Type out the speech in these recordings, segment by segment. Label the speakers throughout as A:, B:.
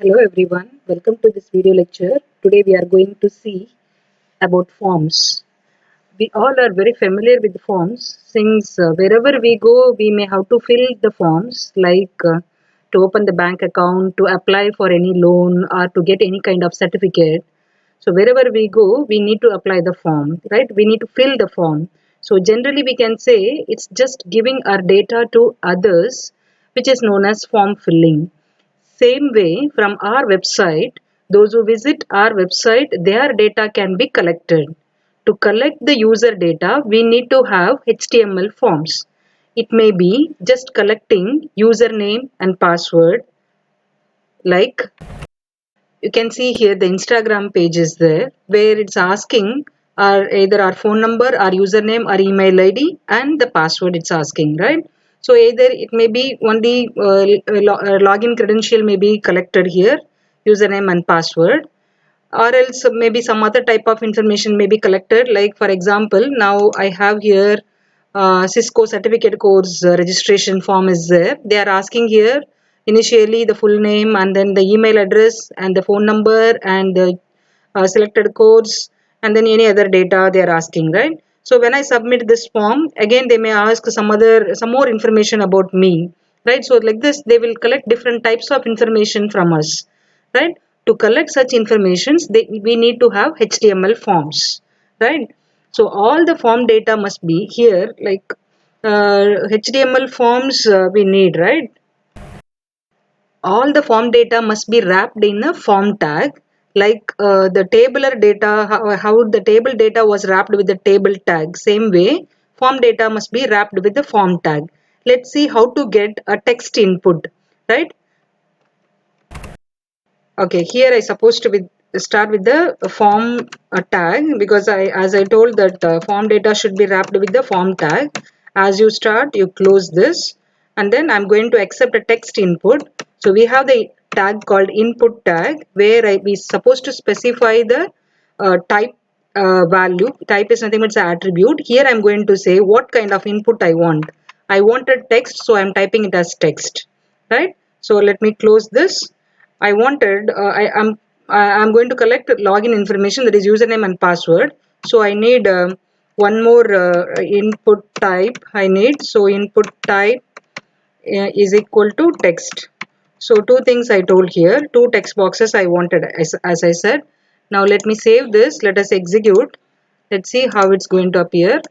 A: Hello everyone, welcome to this video lecture. Today we are going to see about forms. We all are very familiar with forms since wherever we go we may have to fill the forms like to open the bank account, to apply for any loan or to get any kind of certificate. So wherever we go we need to apply the form, right? We need to fill the form. So generally we can say it's just giving our data to others, which is known as form filling. Same way, from our website, those who visit our website, their data can be collected. To collect the user data, we need to have HTML forms. It may be just collecting username and password, like you can see here the Instagram page is there where it's asking either our phone number, our username, our email ID, and the password it's asking, right? So either it may be only login credential may be collected here, username and password, or else maybe some other type of information may be collected. Like for example, now I have here Cisco certificate course registration form is there. They are asking here initially the full name and then the email address and the phone number and the selected course and then any other data they are asking, right? So when I submit this form, again they may ask some more information about me, right? So like this, they will collect different types of information from us, right? To collect such informations, we need to have HTML forms, right? So all the form data must be here, like HTML forms we need, right? All the form data must be wrapped in a form tag, like the tabular data, how the table data was wrapped with the table tag. Same way, form data must be wrapped with the form tag. Let's see how to get a text input, right? Okay, here I supposed to start with the form tag, because as I told that form data should be wrapped with the form tag. As you start, you close this, and then I'm going to accept a text input. So we have the tag called input tag where we supposed to specify the type value. Type is nothing but an attribute. Here I'm going to say what kind of input I want. I wanted text, so I'm typing it as text, right? So let me close this. I wanted I'm going to collect login information, that is username and password. So I need one more input type. I need, so input type is equal to text. So two things I told here, two text boxes I wanted, as I said. Now let me save this. Let us execute. Let's see how it's going to appear.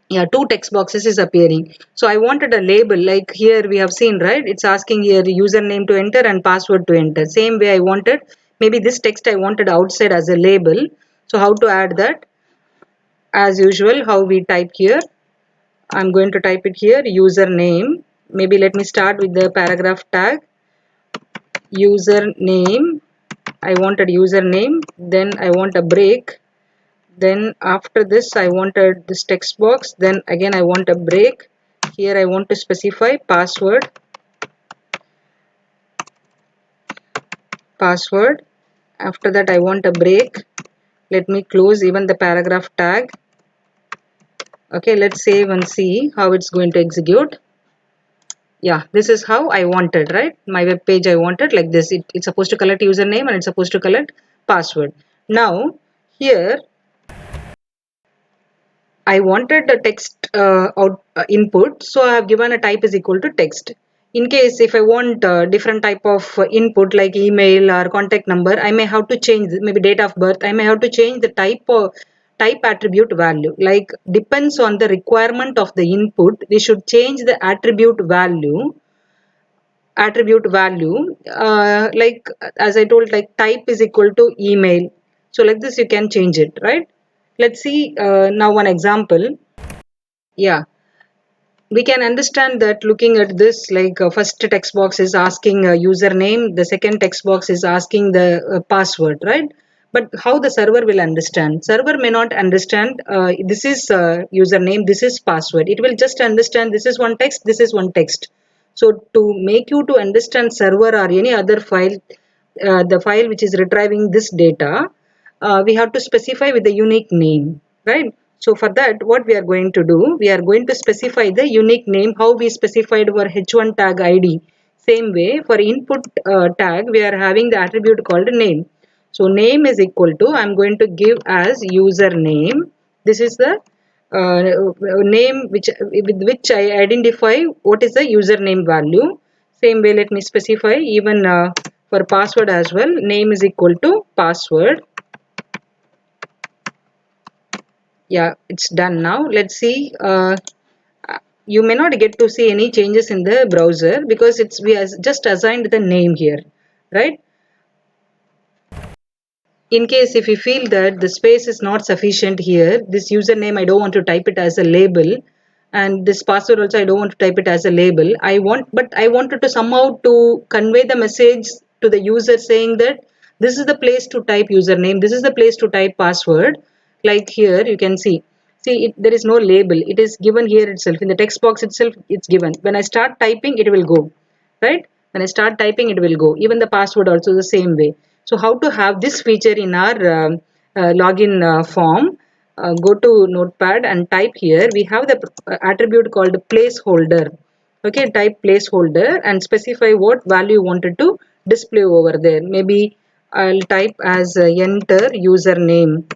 A: Yeah, two text boxes is appearing. So I wanted a label, like here we have seen, right? It's asking here the username to enter and password to enter. Same way I wanted, maybe this text I wanted outside as a label. So how to add that? As usual, how we type here, I'm going to type it here, username. Maybe let me start with the paragraph tag, username. I wanted username, then I want a break. Then after this I wanted this text box, then again I want a break. Here I want to specify password. After that I want a break. Let me close even the paragraph tag. Okay, let's save and see how it's going to execute. Yeah, this is how I wanted, right? My web page I wanted like this. It's supposed to collect username and it's supposed to collect password. Now here I wanted the text input, so I have given a type is equal to text. In case if I want different type of input like email or contact number, I may have to change maybe date of birth. I may have to change the type attribute value. Like depends on the requirement of the input, we should change the attribute value, like as I told, like type is equal to email. So like this you can change it, right? Let's see now one example. Yeah, we can understand that looking at this, like first text box is asking a username, the second text box is asking the password, right? But how the server will understand? Server may not understand this is username, this is password. It will just understand this is one text, this is one text. So to make you to understand server or any other file, the file which is retrieving this data, we have to specify with the unique name, right? So for that, what we are going to do, we are going to specify the unique name, how we specified our h1 tag id. Same way, for input tag, we are having the attribute called name. So name is equal to, I'm going to give as username. This is the name which with which I identify what is the username value. Same way, let me specify even for password as well. Name is equal to password. Yeah, it's done. Now let's see. You may not get to see any changes in the browser because it's we has just assigned the name here, right? In case if you feel that the space is not sufficient here, this username I don't want to type it as a label, and this password also I don't want to type it as a label. But I wanted to somehow to convey the message to the user saying that this is the place to type username, this is the place to type password. Like here you can see there is no label, it is given here itself in the text box itself, it's given. When I start typing, it will go, right? When I start typing, it will go. Even the password also the same way. So how to have this feature in our login form? Go to notepad and type here. We have the attribute called placeholder. Okay, type placeholder and specify what value you wanted to display over there. Maybe I'll type as enter username.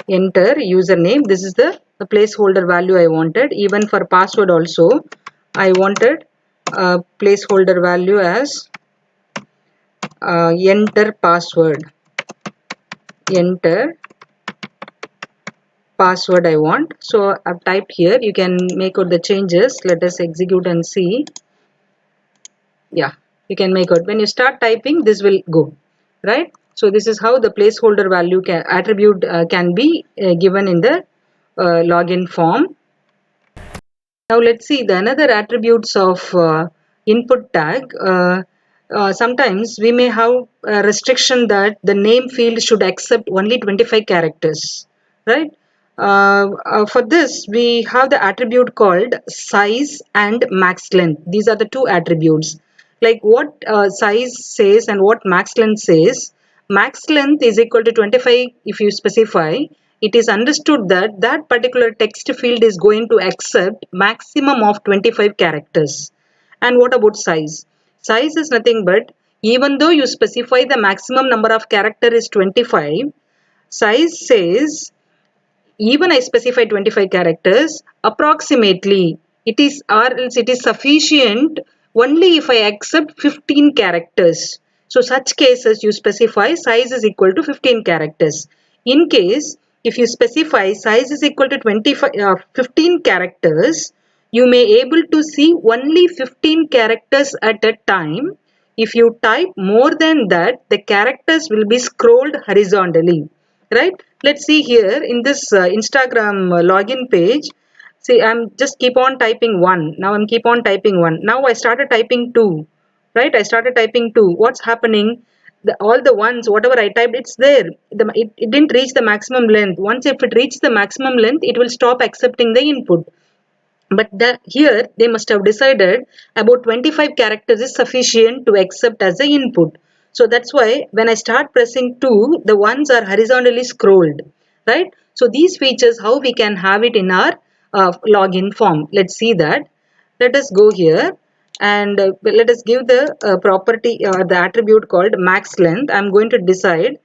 A: Enter username. This is the placeholder value I wanted. Even for password also, I wanted placeholder value as enter password. Enter password I want. So I've typed here. You can make out the changes. Let us execute and see. Yeah, you can make out. When you start typing, this will go, right? So this is how the placeholder value attribute can be given in the login form. Now let's see the another attributes of input tag. Sometimes we may have a restriction that the name field should accept only 25 characters, right? For this, we have the attribute called size and max length. These are the two attributes. Like what size says and what max length says. Max length is equal to 25 if you specify. It is understood that that particular text field is going to accept maximum of 25 characters. And what about size? Size is nothing but even though you specify the maximum number of character is 25, size says even I specify 25 characters, approximately it is or else it is sufficient only if I accept 15 characters. So such cases you specify size is equal to 15 characters. In case if you specify size is equal to 15 characters, you may able to see only 15 characters at a time. If you type more than that, the characters will be scrolled horizontally, right? Let's see here in this Instagram login page. See, I'm just keep on typing one. Now I'm keep on typing one. Now I started typing two, right? I started typing two. What's happening? All the ones whatever I typed, it's there. It didn't reach the maximum length. Once if it reaches the maximum length, it will stop accepting the input. But here they must have decided about 25 characters is sufficient to accept as the input. So that's why when I start pressing 2, the ones are horizontally scrolled, right? So these features, how we can have it in our login form. Let's see that. Let us go here and let us give the property or the attribute called max length. I'm going to decide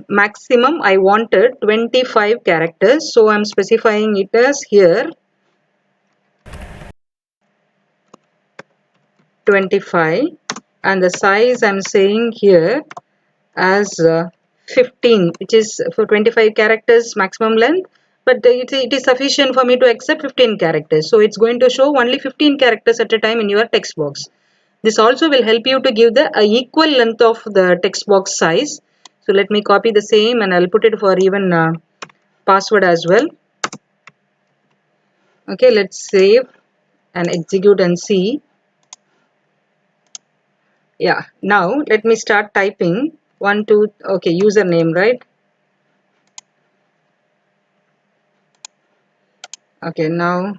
A: maximum I wanted 25 characters. So I'm specifying it as here 25, and the size I'm saying here as 15, which is for 25 characters maximum length, but it is sufficient for me to accept 15 characters. So it's going to show only 15 characters at a time in your text box. This also will help you to give the equal length of the text box size. So let me copy the same and I'll put it for even password as well. Okay, let's save and execute and see. Yeah, now let me start typing. One, two, okay, username, right? Okay, now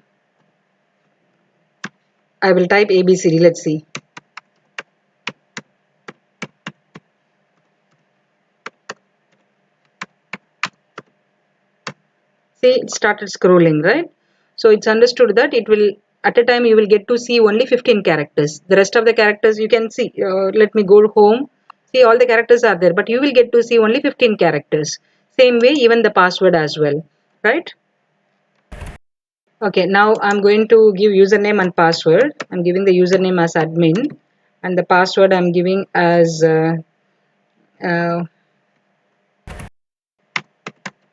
A: I will type ABCD. Let's see. See, it started scrolling, right? So it's understood that it will at a time you will get to see only 15 characters. The rest of the characters you can see. Let me go home. See, all the characters are there, but you will get to see only 15 characters. Same way, even the password as well, right? Okay, now I'm going to give username and password. I'm giving the username as admin, and the password I'm giving as uh,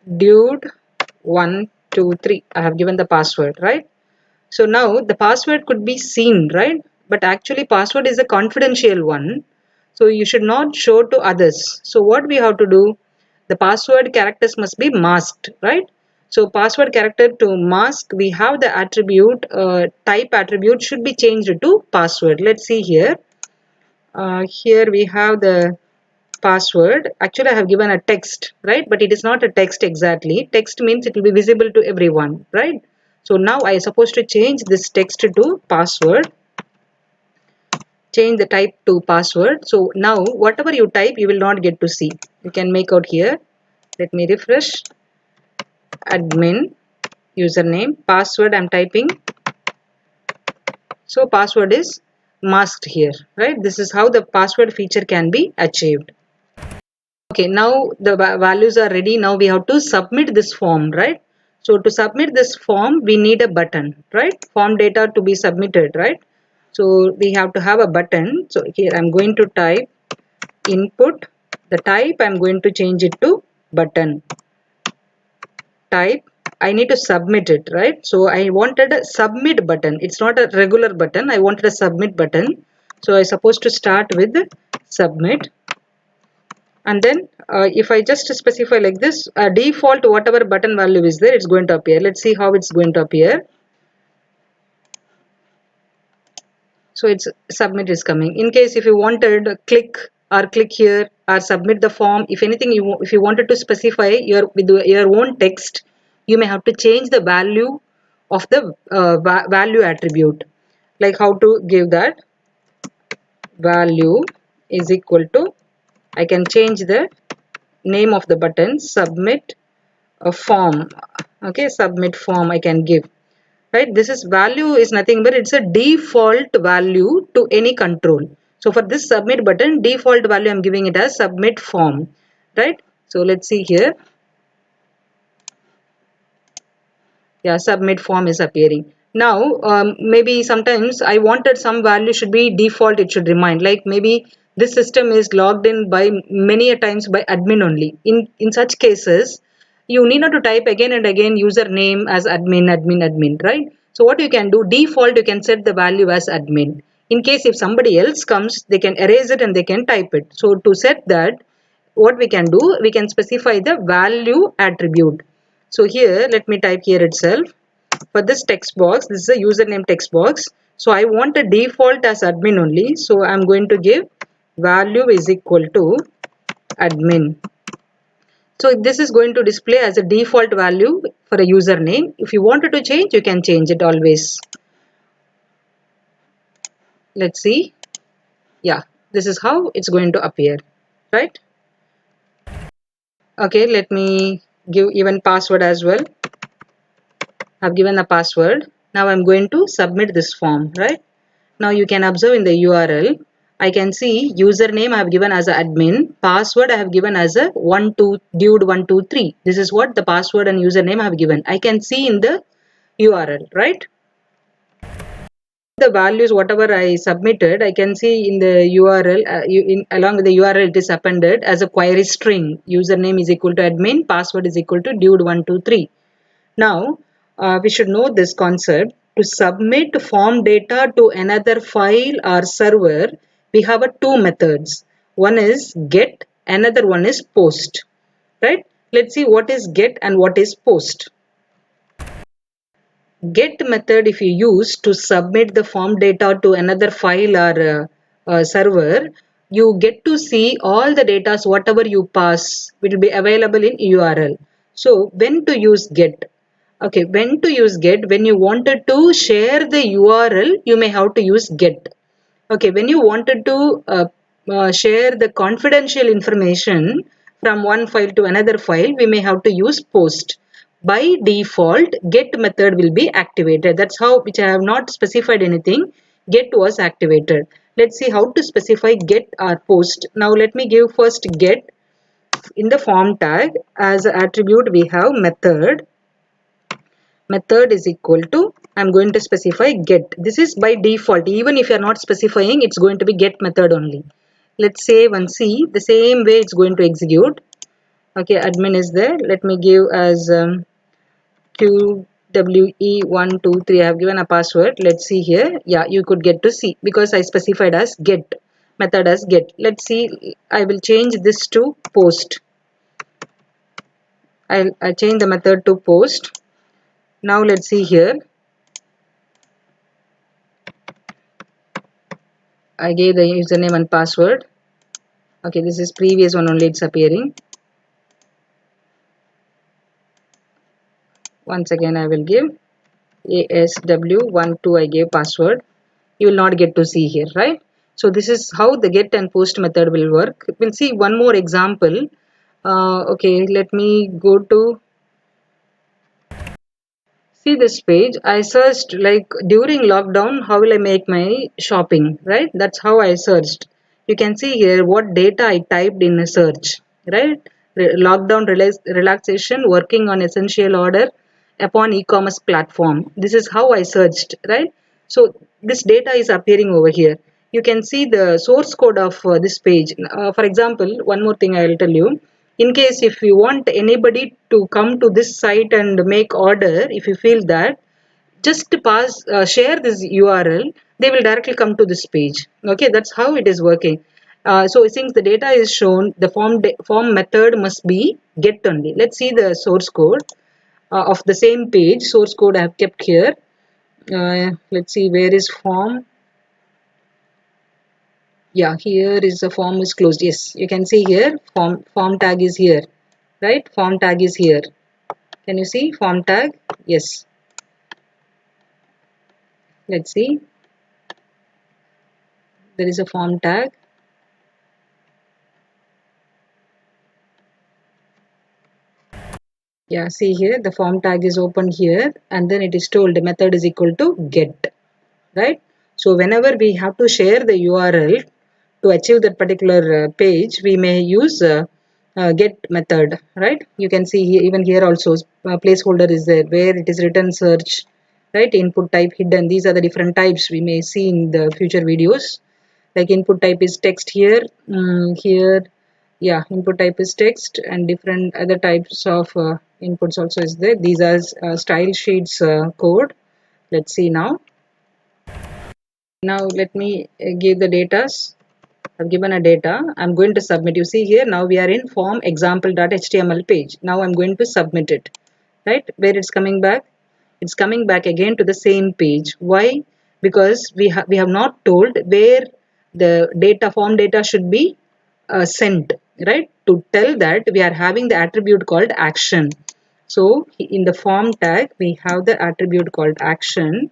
A: dude123. I have given the password, right? So now the password could be seen, right? But actually password is a confidential one. So you should not show to others. So what we have to do, the password characters must be masked, right? So password character to mask, we have the attribute, type attribute should be changed to password. Let's see here. Here we have the password. Actually I have given a text, right? But it is not a text exactly. Text means it will be visible to everyone, right? So now I am supposed to change this text to password. Change the type to password. So now whatever you type you will not get to see. You can make out here. Let me refresh. Admin, username, password I'm typing. So password is masked here, right? This is how the password feature can be achieved. Okay, now the values are ready. Now we have to submit this form, right? So to submit this form, we need a button, right? Form data to be submitted, right? So we have to have a button. So here I'm going to type input. The type I'm going to change it to button. Type. I need to submit it, right? So I wanted a submit button. It's not a regular button. I wanted a submit button. So I supposed to start with submit. And then if I just specify like this, default whatever button value is there, it's going to appear. Let's see how it's going to appear. So it's submit is coming. In case if you wanted click here or submit the form, if anything if you wanted to specify with your own text, you may have to change the value of the value attribute. Like how to give that value is equal to, I can change the name of the button, submit a form. Okay, submit form I can give, right? This is value is nothing but it's a default value to any control. So for this submit button, default value I'm giving it as submit form, right? So let's see here. Yeah, submit form is appearing now. Maybe sometimes I wanted some value should be default, it should remind, like maybe this system is logged in by many a times by admin only. In such cases you need not to type again and again username as admin, right? So what you can do, default you can set the value as admin. In case if somebody else comes, they can erase it and they can type it. So to set that, what we can do, we can specify the value attribute. So here let me type here itself. For this text box, this is a username text box, so I want a default as admin only. So I'm going to give value is equal to admin. So this is going to display as a default value for a username. If you wanted to change, you can change it always. Let's see. Yeah, this is how it's going to appear, right? Okay, let me give even password as well. I've given a password. Now I'm going to submit this form, right? Now you can observe in the URL, I can see username I have given as admin, password I have given as a dude123. This is what the password and username I have given. I can see in the URL, right? The values whatever I submitted, I can see in the URL, along with the URL it is appended as a query string. Username is equal to admin, password is equal to dude123. Now, we should know this concept. To submit form data to another file or server, we have two methods. One is get, another one is post. Right? Let's see what is get and what is post. Get method if you use to submit the form data to another file or server, you get to see all the data, whatever you pass will be available in URL. So when to use get? Okay, when to use get? When you wanted to share the URL, you may have to use get. Okay, when you wanted to share the confidential information from one file to another file, we may have to use post. by default get method will be activated. That's how, which I have not specified anything, get was activated. Let's see how to specify get or post. Now let me give first get. In the form tag as attribute we have method. Method is equal to, I'm going to specify get. This is by default. Even if you are not specifying, it's going to be get method only. Let's save and see. The same way it's going to execute. Okay, admin is there. Let me give as QWE123. I have given a password. Let's see here. Yeah, you could get to see because I specified as get. Method as get. Let's see. I will change this to post. I change the method to post. Now let's see here. I gave the username and password. Okay, this is previous one only, it's appearing. Once again I will give ASW12. I gave password. You will not get to see here, right? So this is how the get and post method will work. We'll see one more example. Okay, let me go to see this page. I searched like during lockdown, how will I make my shopping, right? That's how I searched. You can see here what data I typed in a search, right? Lockdown relaxation, working on essential order upon e-commerce platform. This is how I searched, right? So this data is appearing over here. You can see the source code of this page. For example, one more thing I will tell you. In case if you want anybody to come to this site and make order, if you feel that, just pass share this URL, they will directly come to this page. Okay, that's how it is working. So since the data is shown, the form method must be get only. Let's see the source code of the same page. Source code I have kept here. Let's see where is form. Yeah, here is the form is closed. Yes, you can see here form tag is here, right? Form tag is here. Can you see form tag? Yes. Let's see. There is a form tag. Yeah, see here the form tag is open here and then it is told the method is equal to get, right? So whenever we have to share the URL to achieve that particular page, we may use get method, right? You can see here, even here also placeholder is there where it is written search, right? Input type hidden. These are the different types we may see in the future videos. Like input type is text here, here, yeah, input type is text and different other types of inputs also is there. These are style sheets code. Let's see now. Now let me give the data. I've given a data. I'm going to submit. You see here now we are in form example.html page. Now I'm going to submit it. Right? Where it's coming back? It's coming back again to the same page. Why? Because we have not told where the data form data should be sent. Right? To tell that we are having the attribute called action. So in the form tag we have the attribute called action.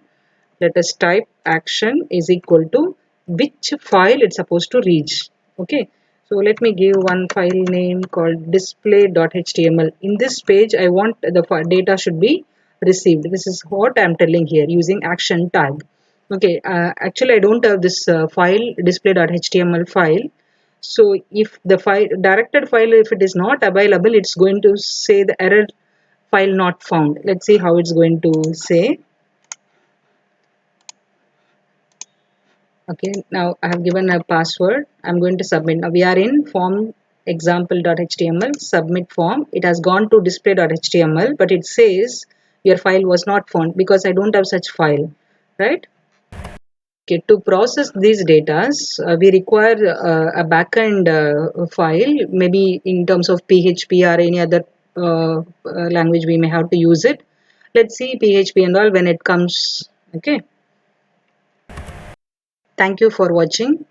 A: Let us type action is equal to which file it's supposed to reach. Okay, so let me give one file name called display.html. In this page I want the data should be received. This is what I'm telling here using action tag. Okay, actually I don't have this file display.html file. So if the file directed file, if it is not available, it's going to say the error file not found. Let's see how it's going to say. Okay, now I have given a password. I'm going to submit. Now we are in form example.html submit form. It has gone to display.html, but it says your file was not found because I don't have such file, right? Okay, to process these data, we require a backend file, maybe in terms of PHP or any other language we may have to use it. Let's see PHP and all when it comes. Okay. Thank you for watching.